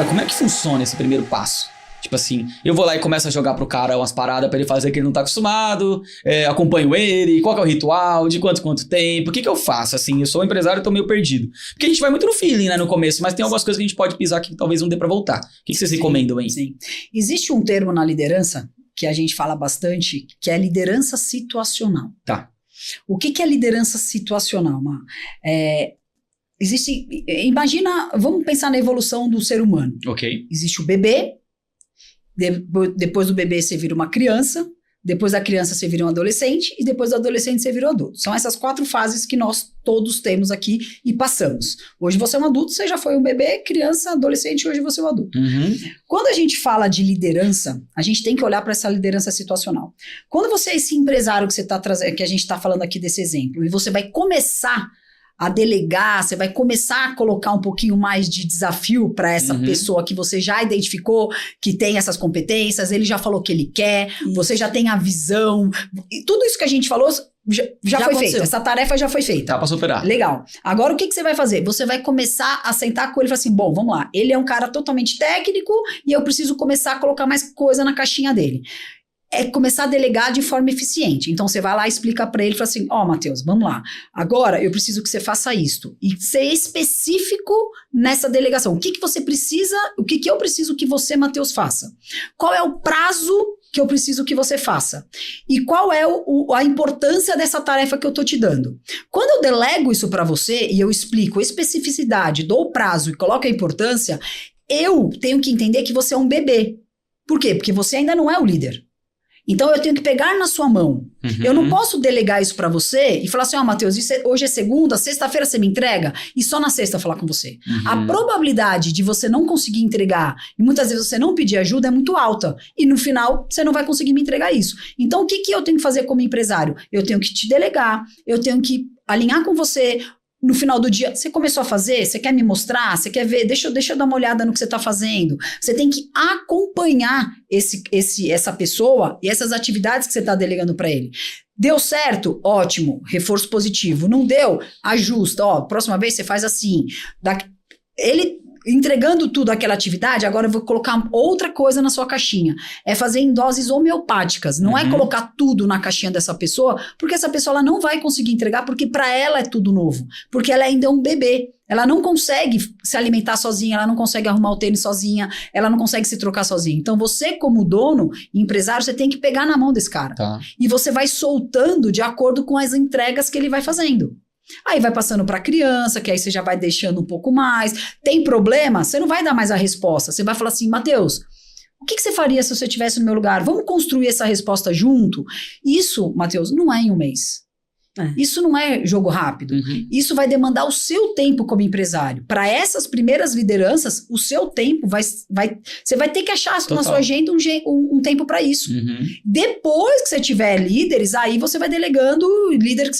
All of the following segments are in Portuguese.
Cara, como é que funciona esse primeiro passo? Tipo assim, eu vou lá e começo a jogar pro cara umas paradas pra ele fazer que ele não tá acostumado, acompanho ele, qual que é o ritual, de quanto tempo, o que eu faço? Assim, eu sou um empresário e tô meio perdido. Porque a gente vai muito no feeling, né, no começo, mas tem algumas coisas que a gente pode pisar que talvez não dê pra voltar. O que vocês recomendam, hein? Sim. Existe um termo na liderança que a gente fala bastante, que é liderança situacional. Tá. O que é liderança situacional, Má? Imagina, vamos pensar na evolução do ser humano. Ok. Existe o bebê, depois do bebê você vira uma criança, depois da criança você vira um adolescente e depois do adolescente você vira um adulto. São essas 4 fases que nós todos temos aqui e passamos. Hoje você é um adulto, você já foi um bebê, criança, adolescente, hoje você é um adulto. Uhum. Quando a gente fala de liderança, a gente tem que olhar para essa liderança situacional. Quando você é esse empresário que você tá trazendo, que a gente está falando aqui desse exemplo, e você vai começar a delegar, você vai começar a colocar um pouquinho mais de desafio para essa pessoa que você já identificou, que tem essas competências, ele já falou o que ele quer, você já tem a visão, e tudo isso que a gente falou já foi feito, essa tarefa já foi feita. Tá pra superar. Legal. Agora o que você vai fazer? Você vai começar a sentar com ele e falar assim, bom, vamos lá, ele é um cara totalmente técnico e eu preciso começar a colocar mais coisa na caixinha dele. É começar a delegar de forma eficiente. Então, você vai lá e explica para ele, fala assim, Matheus, vamos lá. Agora, eu preciso que você faça isto. E ser específico nessa delegação. O que você precisa, o que eu preciso que você, Matheus, faça? Qual é o prazo que eu preciso que você faça? E qual é a importância dessa tarefa que eu tô te dando? Quando eu delego isso para você e eu explico a especificidade, dou o prazo e coloco a importância, eu tenho que entender que você é um bebê. Por quê? Porque você ainda não é o líder. Então, eu tenho que pegar na sua mão. Eu não posso delegar isso pra você e falar assim, Matheus, hoje é segunda, sexta-feira você me entrega e só na sexta falar com você. A probabilidade de você não conseguir entregar e muitas vezes você não pedir ajuda é muito alta. E no final, você não vai conseguir me entregar isso. Então, o que eu tenho que fazer como empresário? Eu tenho que te delegar, eu tenho que alinhar com você. No final do dia, você começou a fazer? Você quer me mostrar? Você quer ver? Deixa eu dar uma olhada no que você está fazendo. Você tem que acompanhar essa pessoa e essas atividades que você está delegando para ele. Deu certo? Ótimo. Reforço positivo. Não deu? Ajusta. Próxima vez você faz assim. Ele entregando tudo aquela atividade, agora eu vou colocar outra coisa na sua caixinha. É fazer em doses homeopáticas. Não é colocar tudo na caixinha dessa pessoa, porque essa pessoa ela não vai conseguir entregar, porque para ela é tudo novo. Porque ela ainda é um bebê. Ela não consegue se alimentar sozinha, ela não consegue arrumar o tênis sozinha, ela não consegue se trocar sozinha. Então você, como dono, empresário, você tem que pegar na mão desse cara. Tá. E você vai soltando de acordo com as entregas que ele vai fazendo. Aí vai passando para a criança, que aí você já vai deixando um pouco mais. Tem problema? Você não vai dar mais a resposta. Você vai falar assim, Matheus, o que você faria se você estivesse no meu lugar? Vamos construir essa resposta junto? Isso, Matheus, não é em um mês. Isso não é jogo rápido. Isso vai demandar o seu tempo como empresário. Para essas primeiras lideranças, o seu tempo você vai ter que achar na sua agenda um tempo para isso. Depois que você tiver líderes, aí você vai delegando líderes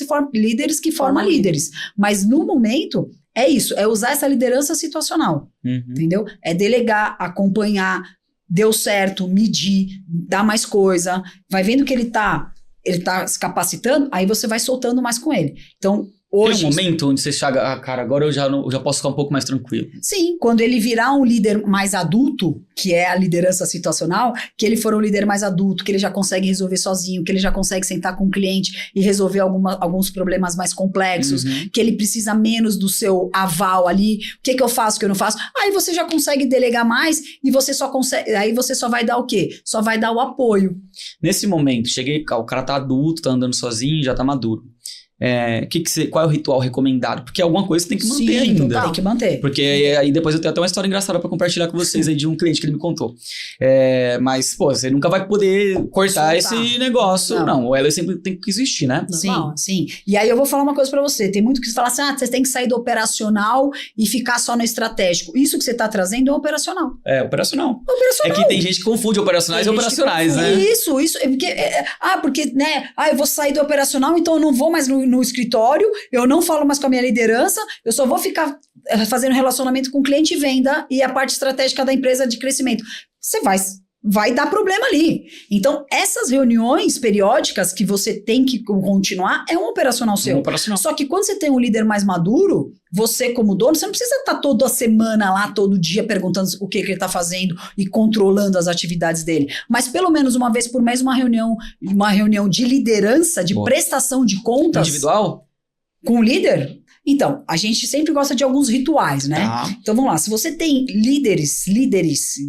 que formam líderes. Mas no momento, é isso. É usar essa liderança situacional. Entendeu? É delegar, acompanhar, deu certo, medir, dar mais coisa. Vai vendo que ele tá se capacitando, aí você vai soltando mais com ele. Então, hoje... Tem um momento onde você chega, cara, agora eu já posso ficar um pouco mais tranquilo. Sim, quando ele virar um líder mais adulto, que é a liderança situacional, que ele for um líder mais adulto, que ele já consegue resolver sozinho, que ele já consegue sentar com o cliente e resolver alguns problemas mais complexos, que ele precisa menos do seu aval ali, o que eu faço, o que eu não faço, aí você já consegue delegar mais e você só consegue, aí você só vai dar o quê? Só vai dar o apoio. Nesse momento, o cara tá adulto, tá andando sozinho, já tá maduro. Qual é o ritual recomendado? Porque alguma coisa você tem que manter ainda. Tem que manter. Porque aí depois eu tenho até uma história engraçada pra compartilhar com vocês aí de um cliente que ele me contou. Mas, você nunca vai poder cortar esse negócio. Não, ela sempre tem que existir, né? Sim. E aí eu vou falar uma coisa pra você. Tem muito que você fala assim, você tem que sair do operacional e ficar só no estratégico. Isso que você tá trazendo é operacional. É operacional. É que tem gente que confunde operacionais e operacionais, né? Isso. Porque, né? Eu vou sair do operacional, então eu não vou mais no escritório, eu não falo mais com a minha liderança, eu só vou ficar fazendo relacionamento com cliente e venda e a parte estratégica da empresa de crescimento. Você vai vai dar problema ali. Então, essas reuniões periódicas que você tem que continuar é um operacional seu. Só que quando você tem um líder mais maduro, você como dono, você não precisa estar toda semana lá, todo dia, perguntando o que ele está fazendo e controlando as atividades dele. Mas pelo menos uma vez por mês, uma reunião de liderança, de prestação de contas. Individual? Com o líder? Então, a gente sempre gosta de alguns rituais, né? Então, vamos lá. Se você tem líderes,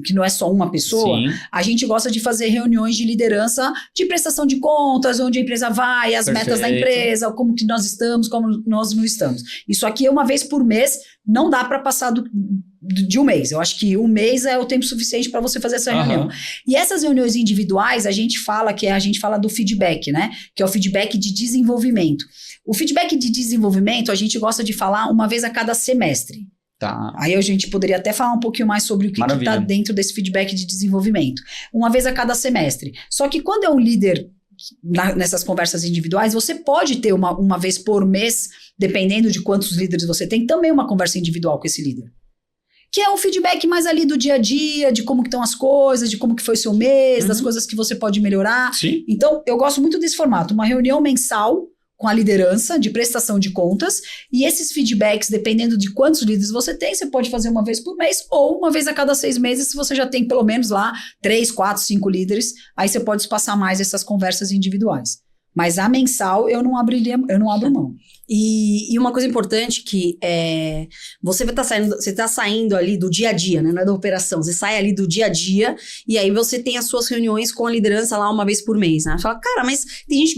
que não é só uma pessoa, a gente gosta de fazer reuniões de liderança de prestação de contas, onde a empresa vai, as metas da empresa, como que nós estamos, como nós não estamos. Isso aqui é uma vez por mês, não dá para passar de um mês. Eu acho que um mês é o tempo suficiente para você fazer essa reunião. E essas reuniões individuais, a gente fala do feedback, né? Que é o feedback de desenvolvimento. O feedback de desenvolvimento, a gente gosta de falar uma vez a cada semestre. Aí a gente poderia até falar um pouquinho mais sobre o que está dentro desse feedback de desenvolvimento. Uma vez a cada semestre. Só que quando é um líder nessas conversas individuais, você pode ter uma vez por mês, dependendo de quantos líderes você tem, também uma conversa individual com esse líder. Que é um feedback mais ali do dia a dia, de como que estão as coisas, de como que foi o seu mês, das coisas que você pode melhorar. Então, eu gosto muito desse formato. Uma reunião mensal com a liderança de prestação de contas, e esses feedbacks, dependendo de quantos líderes você tem, você pode fazer uma vez por mês ou uma vez a cada 6 meses, se você já tem pelo menos lá 3, 4, 5 líderes, aí você pode espaçar mais essas conversas individuais. Mas a mensal eu não abro mão. E uma coisa importante que você tá saindo ali do dia a dia, né? Não é da operação, você sai ali do dia a dia e aí você tem as suas reuniões com a liderança lá uma vez por mês, né? Você fala, cara, mas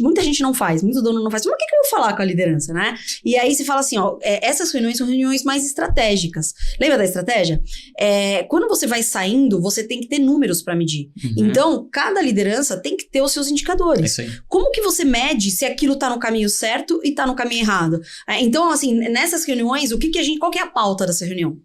muita gente não faz, muito dono não faz, mas o que eu vou falar com a liderança, né? E aí você fala assim, ó, essas reuniões são reuniões mais estratégicas. Lembra da estratégia? Quando você vai saindo, você tem que ter números para medir. Então, cada liderança tem que ter os seus indicadores. É isso aí. Como que você mede se aquilo tá no caminho certo e tá no caminho errado? Então, assim, nessas reuniões, qual que é a pauta dessa reunião?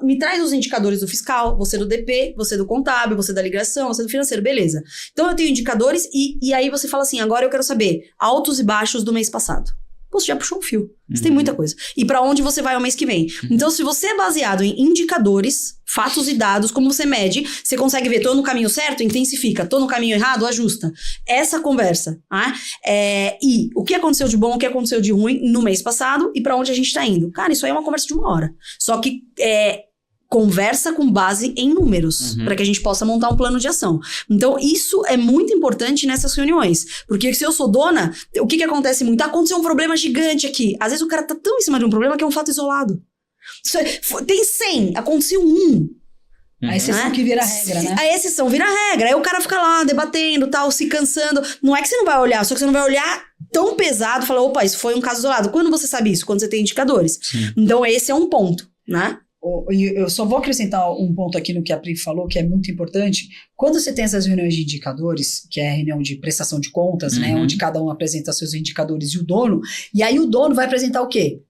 Me traz os indicadores do fiscal, você do DP, você do contábil, você da ligação, você do financeiro, beleza. Então, eu tenho indicadores e aí você fala assim, agora eu quero saber altos e baixos do mês passado. Você já puxou um fio. Você tem muita coisa. E pra onde você vai ao mês que vem. Então, se você é baseado em indicadores, fatos e dados, como você mede, você consegue ver, tô no caminho certo, intensifica. Tô no caminho errado, ajusta. Essa conversa. E o que aconteceu de bom, o que aconteceu de ruim no mês passado e pra onde a gente tá indo. Cara, isso aí é uma conversa de 1 hora. Só que conversa com base em números, para que a gente possa montar um plano de ação. Então, isso é muito importante nessas reuniões. Porque se eu sou dona, o que acontece muito? Aconteceu um problema gigante aqui. Às vezes o cara tá tão em cima de um problema que é um fato isolado. Tem 100, aconteceu 1. A exceção que vira regra, né? A exceção vira regra. Aí o cara fica lá debatendo, tal, se cansando. Não é que você não vai olhar, só que você não vai olhar tão pesado e falar, opa, isso foi um caso isolado. Quando você sabe isso? Quando você tem indicadores. Então, esse é um ponto, né? Eu só vou acrescentar um ponto aqui no que a Pri falou, que é muito importante. Quando você tem essas reuniões de indicadores, que é a reunião de prestação de contas, né, onde cada um apresenta seus indicadores e aí o dono vai apresentar o quê?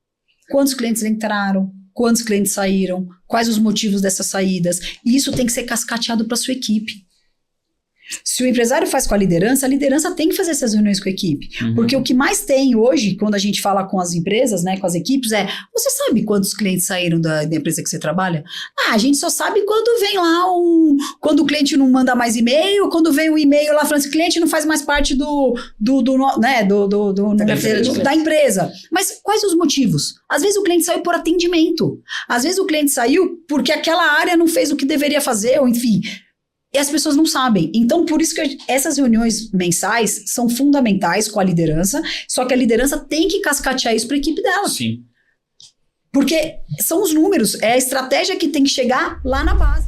Quantos clientes entraram, quantos clientes saíram, quais os motivos dessas saídas. E isso tem que ser cascateado para sua equipe. Se o empresário faz com a liderança tem que fazer essas reuniões com a equipe. Porque o que mais tem hoje, quando a gente fala com as empresas, né, com as equipes, você sabe quantos clientes saíram da empresa que você trabalha? A gente só sabe quando vem lá quando o cliente não manda mais e-mail, quando vem um e-mail lá falando assim, o cliente não faz mais parte da empresa. Mas quais os motivos? Às vezes o cliente saiu por atendimento. Às vezes o cliente saiu porque aquela área não fez o que deveria fazer, ou enfim... E as pessoas não sabem. Então, por isso que essas reuniões mensais são fundamentais com a liderança, só que a liderança tem que cascatear isso para a equipe dela. Sim. Porque são os números, é a estratégia que tem que chegar lá na base.